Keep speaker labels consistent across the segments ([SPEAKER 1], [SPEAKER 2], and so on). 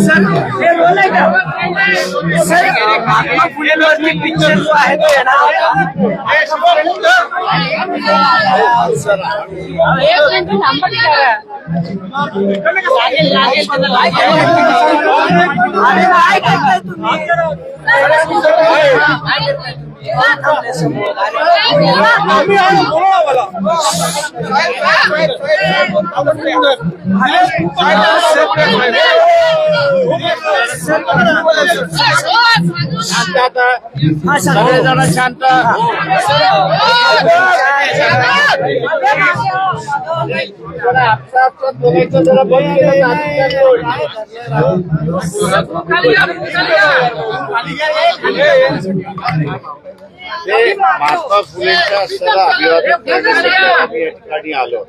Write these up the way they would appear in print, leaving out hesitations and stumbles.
[SPEAKER 1] Sir हे role आहे का सर महात्मा फुलेंवरती पिक्चर जो आहे तो येणार
[SPEAKER 2] सगळेजण शांत. ते महात्मा फुलेंच्या असताना अभिवादन करण्यासाठी आम्ही या ठिकाणी आलो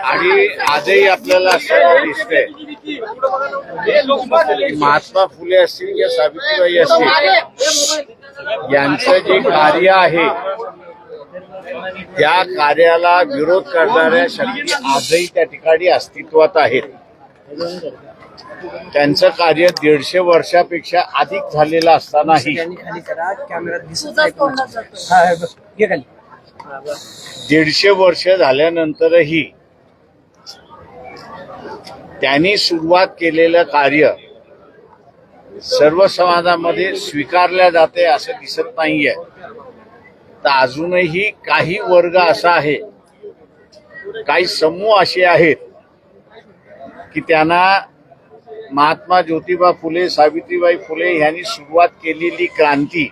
[SPEAKER 2] आणि आजही आपल्याला असं दिसतंय महात्मा फुले असतील या सावित्रीबाई असतील यांचं जे कार्य आहे त्या कार्याला विरोध करणाऱ्या शक्ती आजही त्या ठिकाणी अस्तित्वात आहेत. त्यांचं कार्य 150 वर्षापेक्षा अधिक झालेलं असतानाही 150 वर्ष झाल्यानंतरही त्यांनी सुरुवात केलेलं कार्य सर्व समाजामध्ये स्वीकारल्या जाते असं दिसत नाहीये. तर अजूनही काही वर्ग असा आहे, काही समूह असे आहेत की त्यांना महात्मा ज्योतिबा फुले सावित्रीबाई फुले यांनी सुरुवात केलेली क्रांती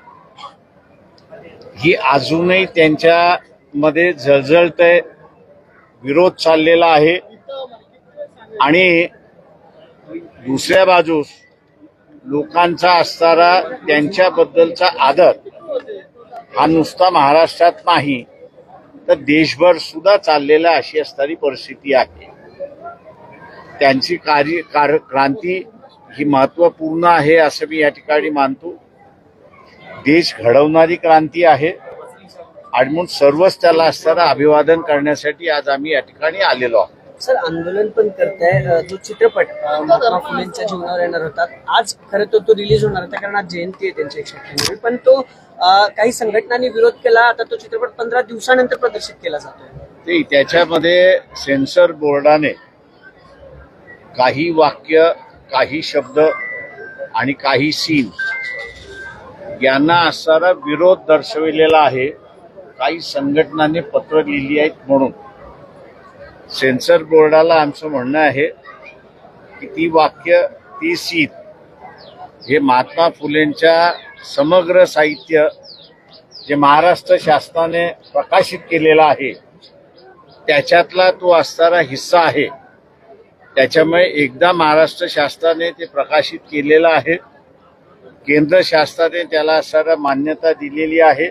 [SPEAKER 2] ही अजूनही त्यांच्यामध्ये झळझळतंय, विरोध चाललेला आहे. आणि दुसऱ्या बाजूस लोकांचा असणारा त्यांच्याबद्दलचा आदर हा नुसता महाराष्ट्रात नाही तर देशभर सुद्धा चाललेला अशी असणारी परिस्थिती आहे. त्यांची क्रांती ही महत्वपूर्ण आहे असं मी या ठिकाणी मानतो. देश घडवणारी क्रांती आहे आणि म्हणून सर्वच त्याला असणारा अभिवादन करण्यासाठी आज आम्ही या ठिकाणी आलेलो आहोत.
[SPEAKER 1] सर आंदोलन पण करताय. जो चित्रपट महात्मा फुलेंच्या जीवनावर येणार होता आज खरं तो रिलीज होणार होता कारण आज जयंती आहे त्यांची 198, पण तो काही संघटनांनी विरोध केला. आता तो चित्रपट 15 दिवसानंतर प्रदर्शित केला जातो.
[SPEAKER 2] त्याच्यामध्ये सेन्सर बोर्डाने काही वाक्य, काही शब्द आणि काही सीन यांना असणारा विरोध दर्शविलेला आहे. काही संघटनांनी पत्र लिहिली आहेत म्हणून सेन्सर बोर्डाला आमचं म्हणणं आहे की ती वाक्य, ती सीन हे महात्मा फुलेंच्या समग्र साहित्य जे महाराष्ट्र शासनाने प्रकाशित केलेलं आहे त्याच्यातला तो असणारा हिस्सा आहे. त्याच्यामुळे एकदा महाराष्ट्र शासनाने ते प्रकाशित केलेलं आहे, केंद्र शासनाने त्याला असणारा मान्यता दिलेली आहे,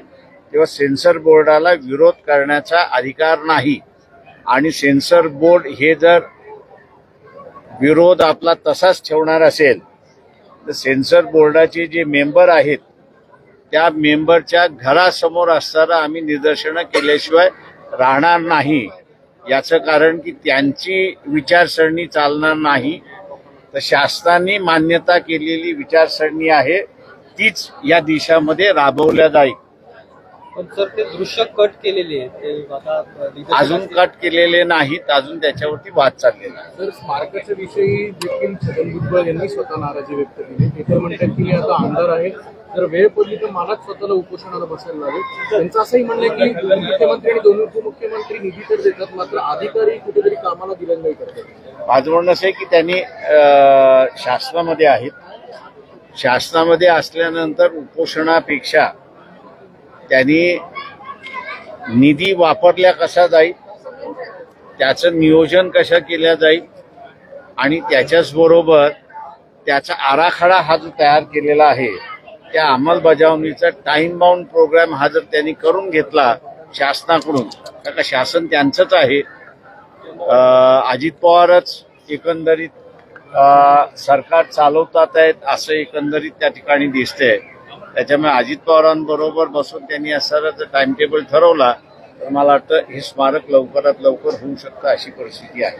[SPEAKER 2] तेव्हा सेन्सर बोर्डाला विरोध करण्याचा अधिकार नाही. आणि सेन्सर बोर्ड हे जर विरोध आपला तसाच ठेवणार असेल तर सेन्सर बोर्डाचे जे मेंबर आहेत त्या मेंबरच्या घरासमोर असताना आम्ही निदर्शनं केल्याशिवाय राहणार नाही. याचं कारण की त्यांची विचारसरणी चालणार नाही, तर शासनाने मान्यता केलेली विचारसरणी आहे तीच या देशामध्ये राबवल्या जाईल.
[SPEAKER 3] पण सर ते दृश्य कट केलेले
[SPEAKER 2] अजून कट केलेले नाहीत, अजून त्याच्यावरती वाद चाललेला आहे.
[SPEAKER 4] तर स्मारकाच्या विषयी देखील छगन भुजबळ यांनी स्वतः नाराजी व्यक्त केली. ते तर म्हणतात की मी आता आमदार आहे, जर वेळ पडली तर मलाच स्वतःला उपोषणाला बसायला लागेल. त्यांचं असंही म्हणणं आहे की मुख्यमंत्री आणि दोन्ही उपमुख्यमंत्री निधी तर देतात मात्र अधिकारी कुठेतरी कामाला दिरंगाई करतात.
[SPEAKER 2] माझं म्हणणं असं आहे की त्यांनी शासनामध्ये आहेत, शासनामध्ये असल्यानंतर उपोषणापेक्षा त्यांनी निधी वापरल्या कसा जाईल, त्याचं नियोजन कसं केलं जाईल आणि त्याच्याच बरोबर त्याचा आराखडा हा जो तयार केलेला आहे त्या अंमलबजावणीचा टाइम बाउंड प्रोग्राम हा जर त्यांनी करून घेतला शासनाकडून, कारण शासन त्यांचंच आहे. अजित पवारच एकंदरीत सरकार चालवतात आहेत असं एकंदरीत त्या ठिकाणी दिसतंय. त्याच्यामुळे अजित पवारांबरोबर बसून त्यांनी असं जर टाइम टेबल ठरवला तर मला वाटतं हे स्मारक लवकरात लवकर होऊ शकतं अशी परिस्थिती आहे.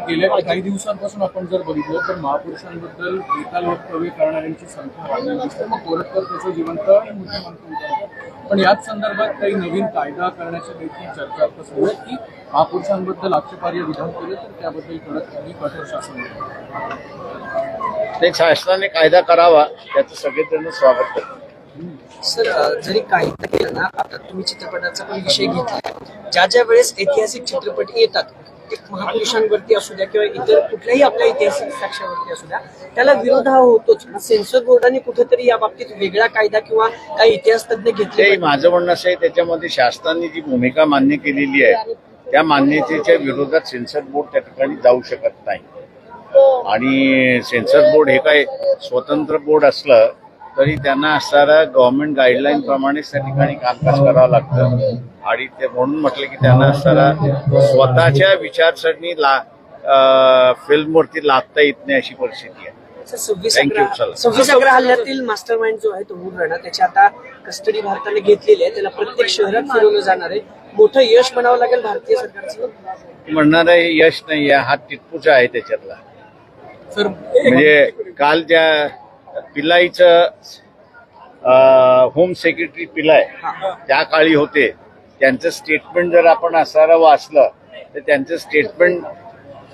[SPEAKER 4] गेल्या काही दिवसांपासून आपण जर बघितलं तर महापुरुषांबद्दल बेताल वक्तव्य करणाऱ्यांची संख्या वाढलेली दिसते. मग कोरटकर त्याचं जिवंत मुख्यमंत्री उतरतात. पण याच संदर्भात काही नवीन कायदा करण्याची देखील चर्चा आता सुरू आहे की महापुरुषांबद्दल आक्षेपार्ह विधान केलं तर त्याबद्दल कडक आणि कठोर शासन होईल.
[SPEAKER 2] ते शासनाने कायदा करावा त्याचं सगळेजण स्वागत करतात.
[SPEAKER 1] सर जरी कायदा केला ना, आता तुम्ही चित्रपटाचा पण विषय घेतला, ज्या ज्या वेळेस ऐतिहासिक चित्रपट येतात ते महापुरुषांवरती असू द्या किंवा इतर कुठल्याही आपल्या ऐतिहासिक साक्ष्यावरती असू द्या, त्याला विरोध हा होतोच. सेन्सर बोर्डाने कुठेतरी या बाबतीत वेगळा कायदा किंवा काही इतिहास तज्ञ घेतले.
[SPEAKER 2] ते माझं म्हणणं असं आहे त्याच्यामध्ये शासनाने जी भूमिका मान्य केलेली आहे त्या मान्यतेच्या विरोधात सेन्सर बोर्ड त्या ठिकाणी जाऊ शकत नाही. आणि सेन्सर बोर्ड हे काय स्वतंत्र बोर्ड असलं तरी त्यांना असणाऱ्या गव्हर्नमेंट गाईडलाईन प्रमाणेच त्या ठिकाणी कामकाज करावं लागतं. आणि ते म्हणून म्हटलं की त्यांना असणारा स्वतःच्या विचारसरणीला फिल्मवरती लादता येत नाही अशी परिस्थिती आहे. Thank you, चला.
[SPEAKER 1] 26/11 हल्ल्यातील मास्टर माइंड जो आहे तरुण राणा, त्याची आता कस्टडी भारताने घेतलेली आहे. त्याला प्रत्येक शहरात फिरवलं जाणार आहे. मोठं यश म्हणावं लागेल भारतीय सरकारचं.
[SPEAKER 2] म्हणणार आहे हे यश नाही आहे, हा टिटपूचा आहे त्याच्यातला.
[SPEAKER 4] सर
[SPEAKER 2] म्हणजे काल ज्या पिल्लाईचं होम सेक्रेटरी पिल्लाय त्या काळी होते, त्यांचं स्टेटमेंट जर आपण असणारा वाचलं तर त्यांचं स्टेटमेंट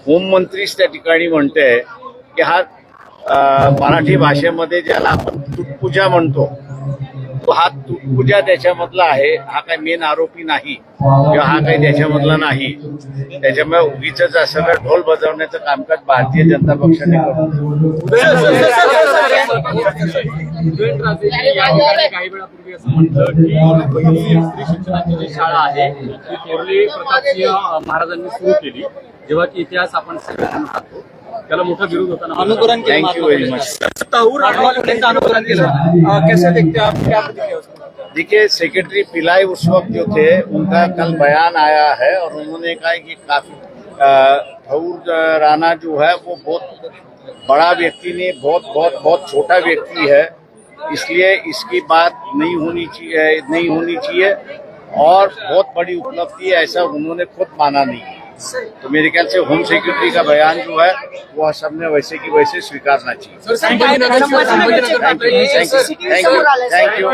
[SPEAKER 2] होममंत्रीच त्या ठिकाणी म्हणते की हा मराठी भाषेमध्ये ज्याला आपण तुटपूजा म्हणतो तो हा तुटपूजा त्याच्यामधला आहे. हा काही मेन आरोपी नाही किंवा हा काही त्याच्यामधला नाही. त्याच्यामुळे उगीच असं ढोल बजावण्याचं कामकाज भारतीय जनता पक्षाने करू.
[SPEAKER 4] काही वेळापूर्वी असं म्हटलं की पहिली स्त्री शिक्षणाची जी शाळा आहे ती थोरले प्रतापसिंह महाराजांनी सुरू केली, जेव्हा की इतिहास आपण सगळ्यांना पाहतो. त्याला मोठा विरोध होता.
[SPEAKER 3] अनुकरण केलं.
[SPEAKER 2] Thank you very much.
[SPEAKER 3] अनुकरण केलं. कैसे देखते आप, क्या प्रतिक्रिया उसकी?
[SPEAKER 2] देखिए सेक्रेटरी पिलाई उस वक्त जो थे उनका कल बयान आया है और उन्होंने कहा कि काफी ठौर राणा जो है वो बहुत बड़ा व्यक्ति नहीं, बहुत छोटा व्यक्ति है, इसलिए इसकी बात नहीं होनी चाहिए और बहुत बड़ी उपलब्धि है ऐसा उन्होंने खुद माना नहीं है. तो मेरे ख्याल से होम सेक्रेटरी का बयान जो है वो सबने वैसे की वैसे स्वीकारना चाहिए.
[SPEAKER 1] Sambhajinagar
[SPEAKER 2] thank you.